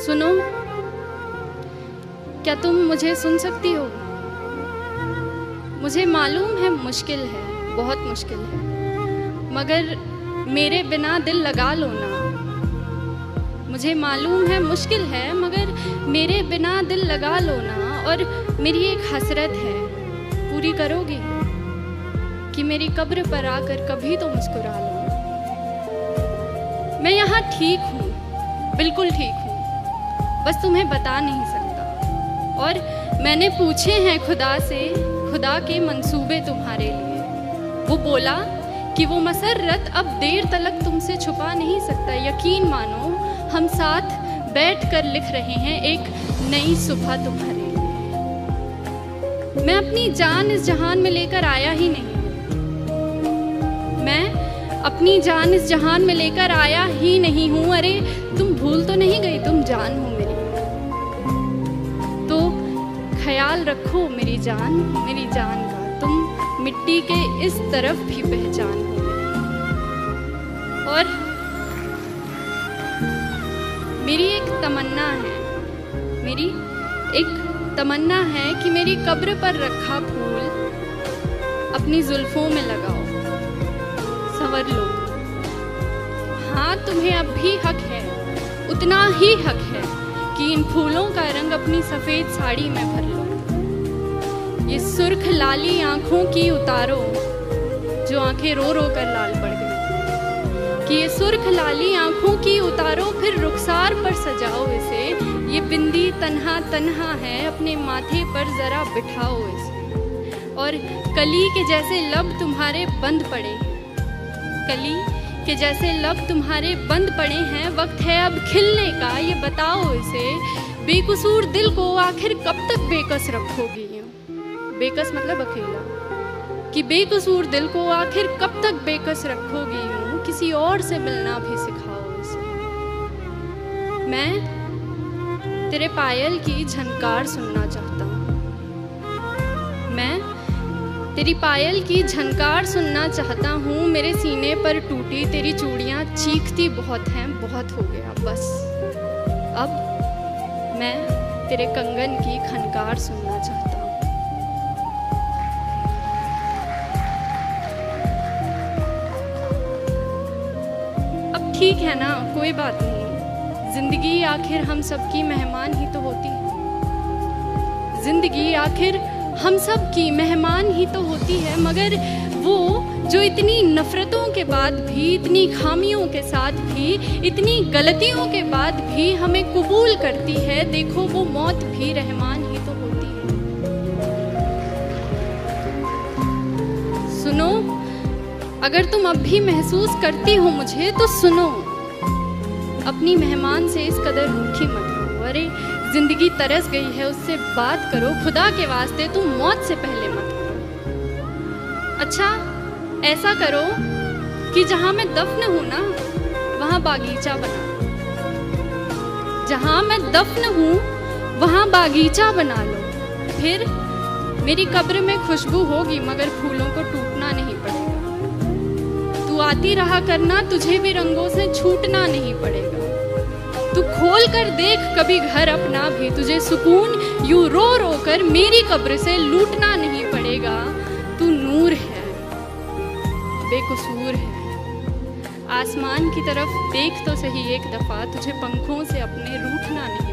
सुनो, क्या तुम मुझे सुन सकती हो? मुझे मालूम है मुश्किल है, बहुत मुश्किल है, मगर मेरे बिना दिल लगा लो ना। मुझे मालूम है मुश्किल है, मगर मेरे बिना दिल लगा लो ना। और मेरी एक हसरत है, पूरी करोगी कि मेरी कब्र पर आकर कभी तो मुस्कुरा लो। मैं यहाँ ठीक हूँ, बिल्कुल ठीक हूँ, बस तुम्हें बता नहीं सकता। और मैंने पूछे हैं खुदा से, खुदा के मंसूबे तुम्हारे लिए। वो बोला कि वो मसर्रत अब देर तलक तुमसे छुपा नहीं सकता। यकीन मानो, हम साथ बैठ कर लिख रहे हैं एक नई सुबह तुम्हारे लिए। मैं अपनी जान इस जहान में लेकर आया ही नहीं, मैं अपनी जान इस जहान में लेकर आया ही नहीं हूँ। अरे तुम भूल तो नहीं गई, तुम जान हो मेरी, तो ख्याल रखो मेरी जान का। तुम मिट्टी के इस तरफ भी पहचान हो मेरी। और मेरी एक तमन्ना है, मेरी एक तमन्ना है कि मेरी कब्र पर रखा फूल अपनी जुल्फों में लगाओ, संवर लो। हाँ, तुम्हें अब भी हक है, उतना ही हक है कि इन फूलों का रंग अपनी सफेद साड़ी में भर लो। ये सुर्ख लाली आंखों की उतारो, जो आंखें रो रो कर लाल पड़ गई, कि ये सुर्ख लाली आंखों की उतारो, फिर रुखसार पर सजाओ इसे। ये बिंदी तन्हा तन्हा है, अपने माथे पर जरा बिठाओ इसे। और कली के जैसे लब तुम्हारे बंद पड़े, कली के जैसे लब तुम्हारे बंद पड़े हैं, वक्त है अब खिलने का। ये बताओ इसे, बेकसूर दिल को आखिर कब तक बेकस रखोगी? बेकस मतलब अकेला, कि बेकसूर दिल को आखिर कब तक बेकस रखोगी? यूं किसी और से मिलना भी सिखाओ इसे। मैं तेरे पायल की झनकार सुनना चाहता हूँ, मैं तेरी पायल की झनकार सुनना चाहता हूँ। मेरे सीने पर टूटी तेरी चूड़ियाँ चीखती बहुत हैं, बहुत हो गया बस। अब मैं तेरे कंगन की खनकार सुनना चाहता हूँ। अब ठीक है ना, कोई बात नहीं, जिंदगी आखिर हम सबकी मेहमान ही तो होती है। जिंदगी आखिर हम सब की मेहमान ही तो होती है, मगर वो जो इतनी नफरतों के बाद भी, इतनी खामियों के साथ भी, इतनी गलतियों के बाद भी हमें कबूल करती है, देखो वो मौत भी रहमान ही तो होती है। सुनो, अगर तुम अब भी महसूस करती हो मुझे, तो सुनो, अपनी मेहमान से इस कदर रूठी मत हो। अरे जिंदगी तरस गई है, उससे बात करो, खुदा के वास्ते तुम मौत से पहले मत करो। अच्छा, ऐसा करो कि जहां मैं दफन हूं ना, वहां बागीचा बना लो। जहां मैं दफन हूं वहां बागीचा बना लो। फिर मेरी कब्र में खुशबू होगी, मगर फूलों को टूटना नहीं पड़ेगा। तू आती रहा करना, तुझे भी रंगों से छूटना नहीं पड़ेगा। तू खोल कर देख कभी घर अपना भी, तुझे सुकून यूं रो रो कर मेरी कब्र से लूटना नहीं पड़ेगा। तू नूर है, बेकसूर है, आसमान की तरफ देख तो सही एक दफा, तुझे पंखों से अपने रूठना नहीं